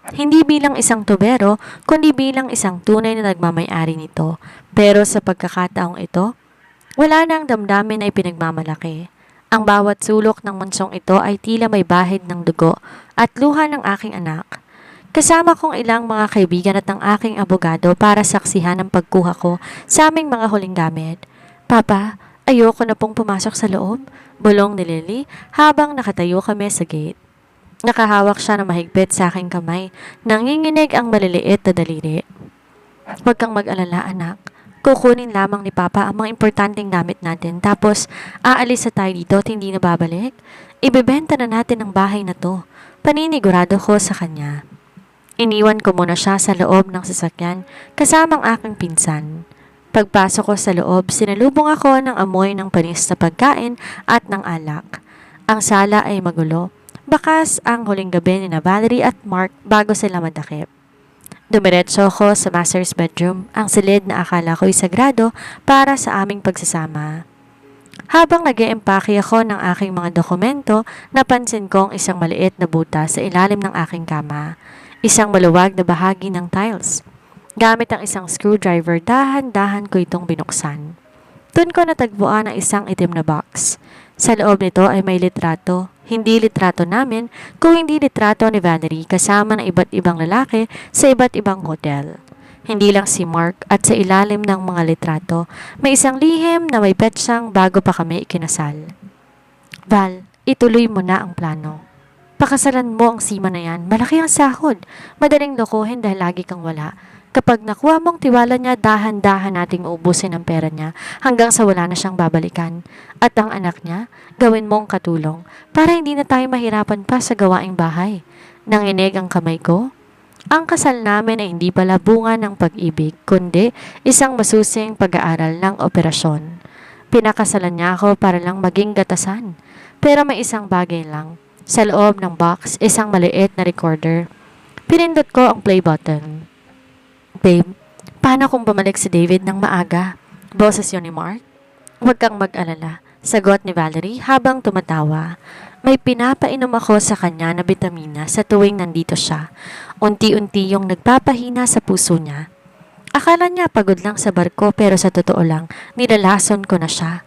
Speaker 1: Hindi bilang isang tubero, kundi bilang isang tunay na nagmamay-ari nito. Pero sa pagkakataong ito, wala nang damdamin ay pinagmamalaki. Ang bawat sulok ng munsong ito ay tila may bahid ng dugo at luha ng aking anak. Kasama kong ilang mga kaibigan at ang aking abogado para saksihan ang pagkuha ko sa aming mga huling gamit. Papa, ayoko na pong pumasok sa loob, bulong ni Lily habang nakatayo kami sa gate. Nakahawak siya ng mahigpit sa aking kamay. Nanginginig ang maliliit na daliri. Huwag kang mag-alala, anak. Kukunin lamang ni Papa ang mga importanteng gamit natin. Tapos, aalis na tayo dito at hindi na babalik. Ibebenta na natin ang bahay na to. Paninigurado ko sa kanya. Iniwan ko muna siya sa loob ng sasakyan kasamang aking pinsan. Pagpasok ko sa loob, sinalubong ako ng amoy ng panis na pagkain at ng alak. Ang sala ay magulo. Bakas ang huling gabi ni na Valerie at Mark bago sila madakip. Dumiretso ako sa master's bedroom, ang silid na akala ko'y sagrado para sa aming pagsasama. Habang nag-eempake ako ng aking mga dokumento, napansin kong isang maliit na butas sa ilalim ng aking kama. Isang maluwag na bahagi ng tiles. Gamit ang isang screwdriver, dahan-dahan ko itong binuksan. Doon ko natagpuan ang isang itim na box. Sa loob nito ay may litrato. Hindi litrato namin, kung hindi litrato ni Valerie kasama ng iba't ibang lalaki sa iba't ibang hotel. Hindi lang si Mark at sa ilalim ng mga litrato, may isang lihim na may petsang bago pa kami ikinasal. Val, ituloy mo na ang plano. Pakasalan mo ang sima na yan, malaki ang sahod. Madaling lokohin dahil lagi kang wala. Kapag nakuha mong tiwala niya, dahan-dahan nating uubusin ang pera niya hanggang sa wala na siyang babalikan. At ang anak niya, gawin mong katulong para hindi na tayo mahirapan pa sa gawaing bahay. Nanginig ang kamay ko. Ang kasal namin ay hindi pala bunga ng pag-ibig, kundi isang masusing pag-aaral ng operasyon. Pinakasalan niya ako para lang maging gatasan. Pero may isang bagay lang. Sa loob ng box, isang maliit na recorder. Pinindot ko ang play button. Babe, paano kung bumalik si David ng maaga? Boses yun ni Mark. Huwag kang mag-alala, sagot ni Valerie habang tumatawa. May pinapainom ako sa kanya na bitamina sa tuwing nandito siya. Unti-unti yung nagpapahina sa puso niya. Akala niya pagod lang sa barko pero sa totoo lang, nilalason ko na siya.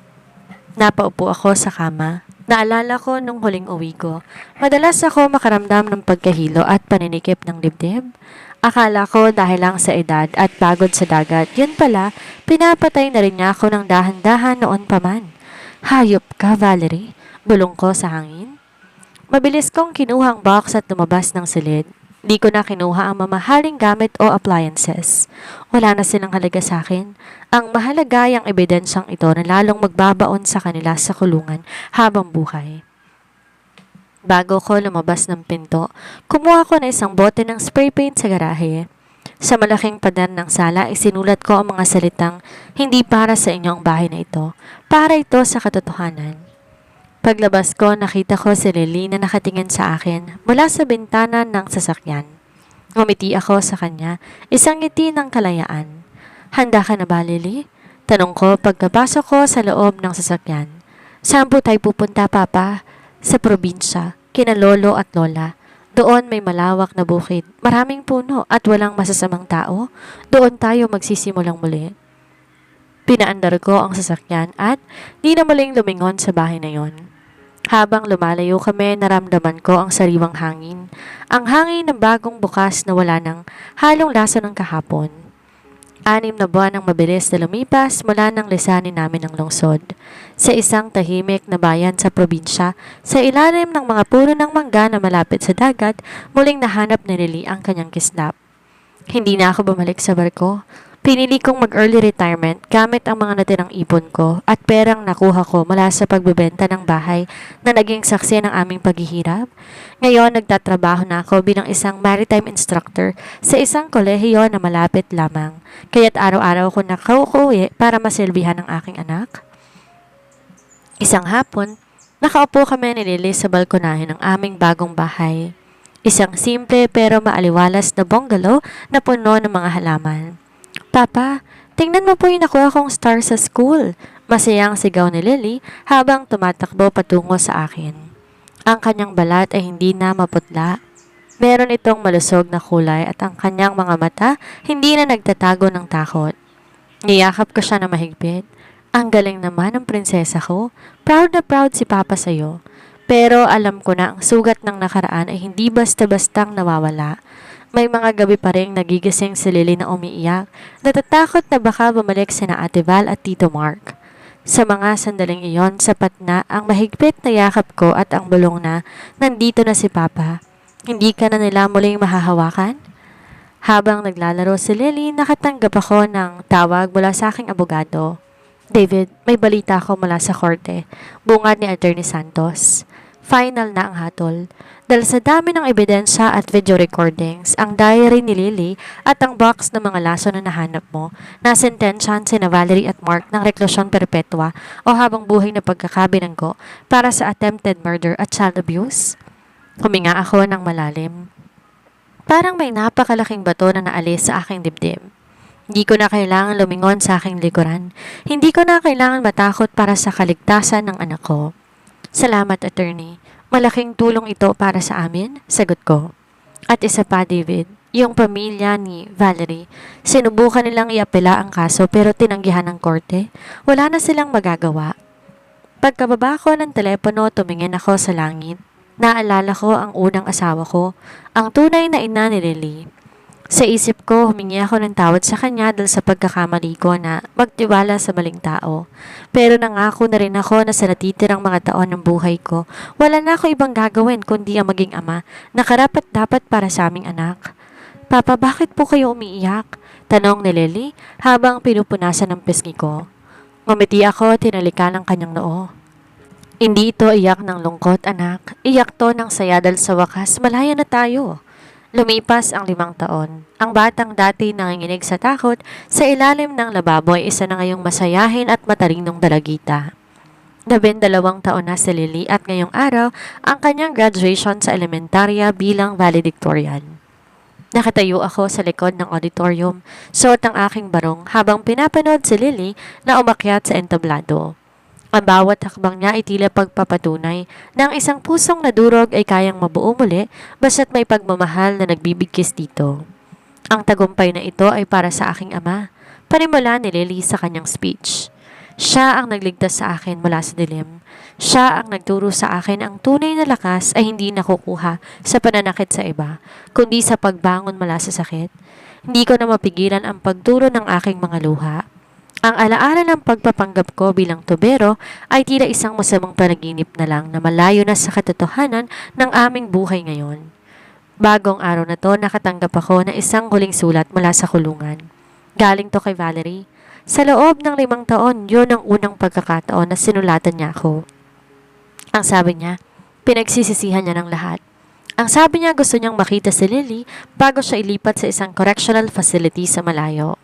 Speaker 1: Napaupo ako sa kama. Naalala ko nung huling uwi ko. Madalas ako makaramdam ng pagkahilo at paninikip ng dibdib. Akala ko dahil lang sa edad at pagod sa dagat, yun pala, pinapatay na rin niya ako ng dahan-dahan noon pa man. Hayop ka, Valerie. Bulong ko sa hangin. Mabilis kong kinuha ang box at lumabas ng silid. Di ko na kinuha ang mamahaling gamit o appliances. Wala na silang halaga sa akin. Ang mahalaga ay ang ebidensyang ito na lalong magbabaon sa kanila sa kulungan habang buhay. Bago ko lumabas ng pinto, kumuha ko na isang bote ng spray paint sa garahe. Sa malaking pader ng sala, isinulat ko ang mga salitang, hindi para sa inyong bahay na ito, para ito sa katotohanan. Paglabas ko, nakita ko si Lily na nakatingin sa akin mula sa bintana ng sasakyan. Ngumiti ako sa kanya, isang ngiti ng kalayaan. Handa ka na ba, Lily? Tanong ko pagkapasok ko sa loob ng sasakyan. Saan po tayo pupunta, Papa? Sa probinsya, kina lolo at lola. Doon may malawak na bukid, maraming puno at walang masasamang tao. Doon tayo magsisimulang muli. Pinaandar ko ang sasakyan at di na muling lumingon sa bahay na yon. Habang lumalayo kami, naramdaman ko ang sariwang hangin. Ang hangin ng bagong bukas na wala ng halong lasa ng kahapon. 6 na buwan ang mabilis na lumipas mula nang lisanin namin ang lungsod. Sa isang tahimik na bayan sa probinsya, sa ilalim ng mga puno ng mangga na malapit sa dagat, muling nahanap ni Lily ang kanyang kislap. Hindi na ako bumalik sa barko. Pinili kong mag-early retirement gamit ang mga natirang ipon ko at perang nakuha ko mula sa pagbebenta ng bahay na naging saksi ng aming paghihirap. Ngayon, nagtatrabaho na ako bilang isang maritime instructor sa isang kolehiyo na malapit lamang. Kaya't araw-araw ko nakauuwi para masilbihan ang aking anak. Isang hapon, nakaupo kami ni Lily sa balkonahe ng aming bagong bahay. Isang simple pero maaliwalas na bungalow na puno ng mga halaman. Papa, tingnan mo po yung nakuha kong star sa school. Masayang sigaw ni Lily habang tumatakbo patungo sa akin. Ang kanyang balat ay hindi na maputla. Meron itong malusog na kulay at ang kanyang mga mata hindi na nagtatago ng takot. Niyakap ko siya na mahigpit. Ang galing naman ng prinsesa ko. Proud na proud si Papa sa'yo. Pero alam ko na ang sugat ng nakaraan ay hindi basta-bastang nawawala. May mga gabi pa rin nagigising si Lily na umiiyak, natatakot na baka bumalik sina Ate Val at Tito Mark. Sa mga sandaling iyon, sapat na ang mahigpit na yakap ko at ang bulong na, nandito na si Papa. Hindi ka na nila muling mahahawakan? Habang naglalaro si Lily, nakatanggap ako ng tawag mula sa aking abogado. David, may balita ako mula sa korte. Bungad ni Attorney Santos. Final na ang hatol. Dahil sa dami ng ebidensya at video recordings, ang diary ni Lily at ang box ng mga laso na nahanap mo, nasentensyahan sina Valerie at Mark ng reklusyon perpetua o habang buhay na pagkakabinanggo para sa attempted murder at child abuse. Huminga ako ng malalim. Parang may napakalaking bato na naalis sa aking dibdib. Hindi ko na kailangan lumingon sa aking likuran. Hindi ko na kailangan matakot para sa kaligtasan ng anak ko. Salamat, attorney. Malaking tulong ito para sa amin, sagot ko. At isa pa, David, yung pamilya ni Valerie. Sinubukan nilang iapela ang kaso pero tinanggihan ng korte. Wala na silang magagawa. Pagkababa ko ng telepono, tumingin ako sa langit. Naalala ko ang unang asawa ko, ang tunay na ina ni Lily. Sa isip ko, humingi ako ng tawad sa kanya dahil sa pagkakamali ko na magtiwala sa maling tao. Pero nangako na rin ako na sa natitirang mga taon ng buhay ko, wala na ako ibang gagawin kundi ang maging ama na karapat-dapat para sa aming anak. Papa, bakit po kayo umiiyak? Tanong ni Lily habang pinupunasan ng pisngi ko. Ngumiti ako, tinalikan ng kanyang noo. Hindi ito iyak ng lungkot, anak. Iyak to ng saya dahil sa wakas, malaya na tayo. Lumipas ang 5 taon. Ang batang dati nanginginig sa takot sa ilalim ng lababo ay isa na ngayong masayahin at matalinong dalagita. 12 taon na si Lily at ngayong araw ang kanyang graduation sa elementarya bilang valedictorian. Nakatayo ako sa likod ng auditorium, suot ang aking barong habang pinapanood si Lily na umakyat sa entablado. Ang bawat hakbang niya ay tila pagpapatunay na ang isang pusong nadurog ay kayang mabuo muli basta't may pagmamahal na nagbibigkis dito. Ang tagumpay na ito ay para sa aking ama, panimula ni Lily sa kanyang speech. Siya ang nagligtas sa akin mula sa dilim. Siya ang nagturo sa akin ang tunay na lakas ay hindi nakukuha sa pananakit sa iba, kundi sa pagbangon mula sa sakit. Hindi ko na mapigilan ang pagturo ng aking mga luha. Ang alaala ng pagpapanggap ko bilang tubero ay tila isang masamang panaginip na lang na malayo na sa katotohanan ng aming buhay ngayon. Bagong araw na to, nakatanggap ako ng isang huling sulat mula sa kulungan. Galing to kay Valerie. Sa loob ng 5 taon, yun ang unang pagkakataon na sinulatan niya ako. Ang sabi niya, pinagsisisihan niya ng lahat. Ang sabi niya gusto niyang makita si Lily bago siya ilipat sa isang correctional facility sa malayo.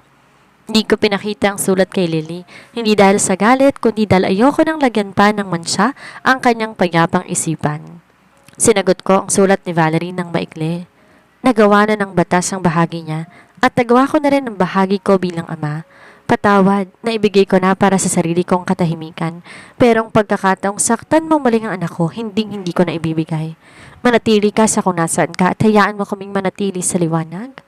Speaker 1: Hindi ko pinakita ang sulat kay Lily, hindi dahil sa galit, kundi dahil ayoko nang lagyan pa ng mansya ang kanyang payapang isipan. Sinagot ko ang sulat ni Valerie ng maikli. Nagawa na ng batas ang bahagi niya at nagawa ko na rin ang bahagi ko bilang ama. Patawad na ibigay ko na para sa sarili kong katahimikan, pero ang pagkakataong saktan mo muling ang anak ko, hindi ko na ibibigay. Manatili ka sa kung nasaan ka at hayaan mo kaming manatili sa liwanag.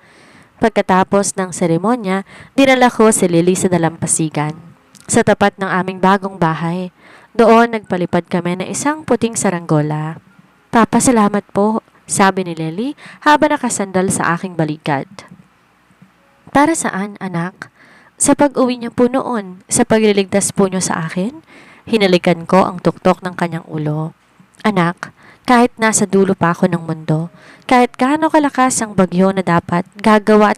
Speaker 1: Pagkatapos ng seremonya, dinala ko si Lily sa dalampasigan. Sa tapat ng aming bagong bahay, doon nagpalipad kami ng isang puting saranggola. Papa, salamat po, sabi ni Lily habang nakasandal sa aking balikat. Para saan, anak? Sa pag-uwi niyo po noon, sa pagliligtas po niyo sa akin? Hinalikan ko ang tuktok ng kanyang ulo. Anak, kahit nasa dulo pa ako ng mundo, kahit gaano kalakas ang bagyo na dapat gagawa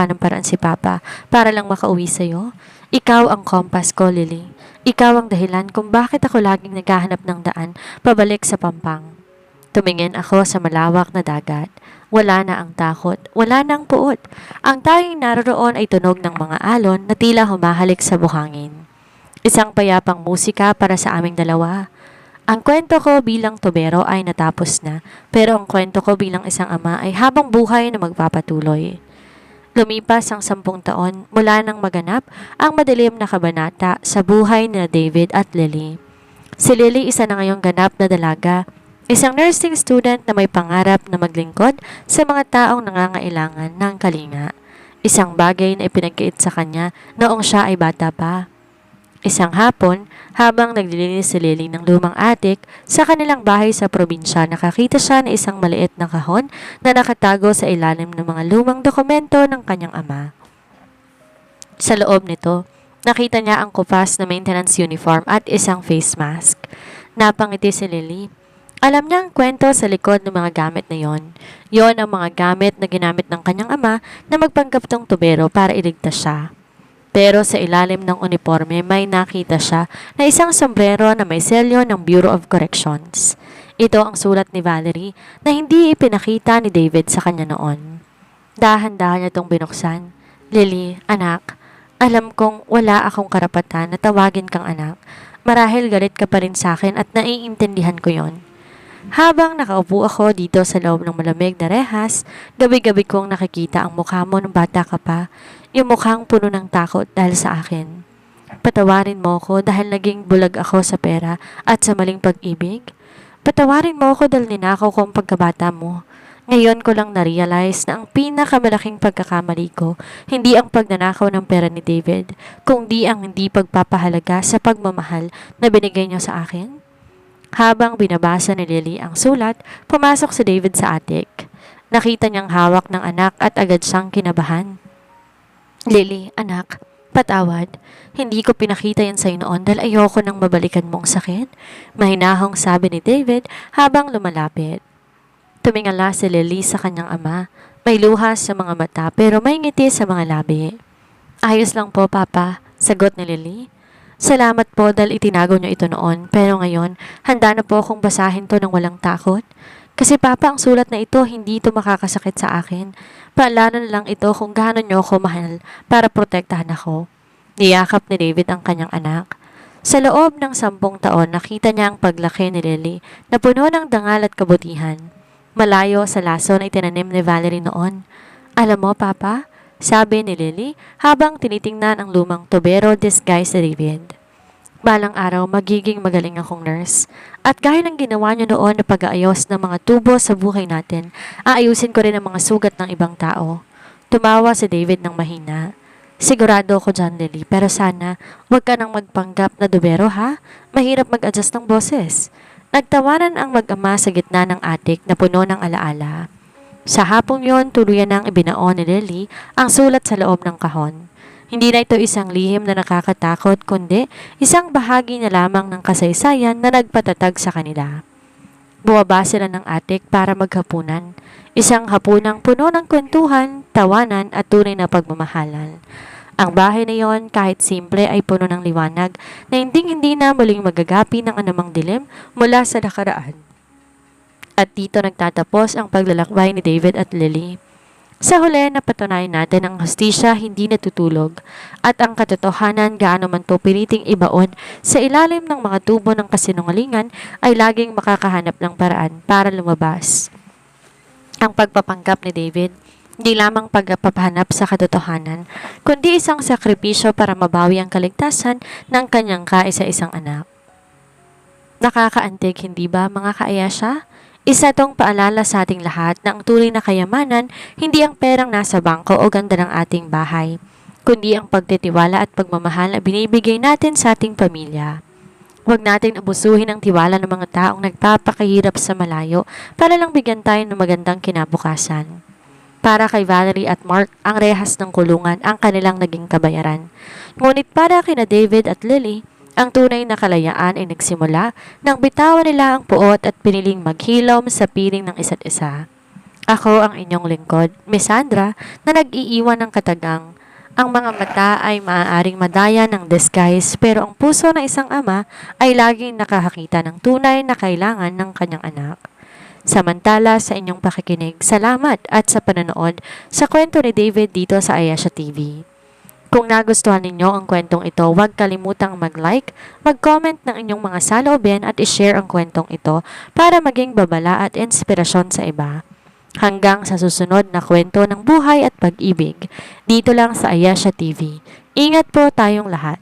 Speaker 1: ng paraan si Papa para lang makauwi sa'yo, ikaw ang kompas ko, Lily. Ikaw ang dahilan kung bakit ako laging naghahanap ng daan pabalik sa Pampang. Tumingin ako sa malawak na dagat. Wala na ang takot, wala na ang puot. Ang tanging naroroon ay tunog ng mga alon na tila humahalik sa buhangin. Isang payapang musika para sa aming dalawa. Ang kwento ko bilang tubero ay natapos na, pero ang kwento ko bilang isang ama ay habang buhay na magpapatuloy. Lumipas ang 10 taon mula nang maganap ang madilim na kabanata sa buhay ni David at Lily. Si Lily isa na ngayong ganap na dalaga, isang nursing student na may pangarap na maglingkod sa mga taong nangangailangan ng kalinga. Isang bagay na ipinagkait sa kanya noong siya ay bata pa. Isang hapon, habang naglilinis si Lily ng lumang attic sa kanilang bahay sa probinsya, nakakita siya ng isang maliit na kahon na nakatago sa ilalim ng mga lumang dokumento ng kanyang ama. Sa loob nito, nakita niya ang kupas na maintenance uniform at isang face mask. Napangiti si Lily. Alam niya ang kwento sa likod ng mga gamit na yon. Yon ang mga gamit na ginamit ng kanyang ama na magpanggap tong tubero para iligtas siya. Pero sa ilalim ng uniforme may nakita siya na isang sombrero na may selyo ng Bureau of Corrections. Ito ang sulat ni Valerie na hindi ipinakita ni David sa kanya noon. Dahan-dahan niya itong binuksan. Lily, anak, alam kong wala akong karapatan na tawagin kang anak. Marahil galit ka pa rin sa akin at naiintindihan ko yon. Habang nakaupo ako dito sa loob ng malamig na rehas, gabi-gabi kong nakikita ang mukha mo nung bata ka pa, yung mukhang puno ng takot dahil sa akin. Patawarin mo ako dahil naging bulag ako sa pera at sa maling pag-ibig. Patawarin mo ako dahil ninakaw ko ang pagkabata mo. Ngayon ko lang na-realize na ang pinakamalaking pagkakamali ko, hindi ang pagnanakaw ng pera ni David, kundi ang hindi pagpapahalaga sa pagmamahal na binigay niyo sa akin. Habang binabasa ni Lily ang sulat, pumasok si David sa attic. Nakita niyang hawak ng anak at agad siyang kinabahan. Lily, anak, patawad. Hindi ko pinakita yan sa'yo noon dahil ayoko nang mabalikan mong sakit. Mahinahong sabi ni David habang lumalapit. Tumingala si Lily sa kanyang ama. May luha sa mga mata pero may ngiti sa mga labi. Ayos lang po, Papa, sagot ni Lily. Salamat po dahil itinago niyo ito noon, pero ngayon, handa na po akong basahin to ng walang takot. Kasi Papa, ang sulat na ito, hindi ito makakasakit sa akin. Paalala na lang ito kung gaano niyo ako mahal para protektahan ako. Niyakap ni David ang kanyang anak. Sa loob ng 10 taon, nakita niya ang paglaki ni Lily na puno ng dangal at kabutihan. Malayo sa laso na itinanim ni Valerie noon. Alam mo, Papa, sabi ni Lily habang tinitingnan ang lumang tubero disguise ni David. Balang araw magiging magaling akong nurse. At gaya ng ginawa niyo noon na pag-aayos ng mga tubo sa buhay natin, aayusin ko rin ang mga sugat ng ibang tao. Tumawa si David ng mahina. Sigurado ako dyan, Lily, pero sana huwag ka nang magpanggap na tubero, ha? Mahirap mag-adjust ng boses. Nagtawanan ang mag-ama sa gitna ng attic na puno ng alaala. Sa hapong yon, tuluyan nang ibinaon ni Lily ang sulat sa loob ng kahon. Hindi na ito isang lihim na nakakatakot, kundi isang bahagi na lamang ng kasaysayan na nagpatatag sa kanila. Buwaba sila ng attic para maghapunan. Isang hapunang puno ng kwentuhan, tawanan at tunay na pagmamahalan. Ang bahay na yon, kahit simple, ay puno ng liwanag na hindi na muling magagapi ng anumang dilim mula sa nakaraan. At dito nagtatapos ang paglalakbay ni David at Lily. Sa huli, napatunayan natin ang hustisya hindi natutulog at ang katotohanan gaano man to piliting ibaon sa ilalim ng mga tubo ng kasinungalingan ay laging makakahanap ng paraan para lumabas. Ang pagpapanggap ni David, hindi lamang pagpapahanap sa katotohanan, kundi isang sakripisyo para mabawi ang kaligtasan ng kanyang kaisa-isang anak. Nakakaantig, hindi ba mga kaayasya? Isa tong paalala sa ating lahat na ang tunay na kayamanan hindi ang perang nasa bangko o ganda ng ating bahay, kundi ang pagtitiwala at pagmamahal na binibigay natin sa ating pamilya. Huwag natin abusuhin ang tiwala ng mga taong nagpapakahirap sa malayo para lang bigyan tayo ng magandang kinabukasan. Para kay Valerie at Mark, ang rehas ng kulungan ang kanilang naging kabayaran. Ngunit para kina David at Lily, ang tunay na kalayaan ay nagsimula nang bitawan nila ang puot at piniling maghilom sa piling ng isa't isa. Ako ang inyong lingkod, Miss Sandra, na nag-iiwan ng katagang. Ang mga mata ay maaaring madaya ng disguise pero ang puso ng isang ama ay laging nakakakita ng tunay na kailangan ng kanyang anak. Samantala sa inyong pakikinig, salamat at sa panonood sa kwento ni David dito sa Ayesha TV. Kung nagustuhan ninyo ang kwentong ito, huwag kalimutang mag-like, mag-comment ng inyong mga saloobin at i-share ang kwentong ito para maging babala at inspirasyon sa iba. Hanggang sa susunod na kwento ng buhay at pag-ibig, dito lang sa Ayesha TV. Ingat po tayong lahat.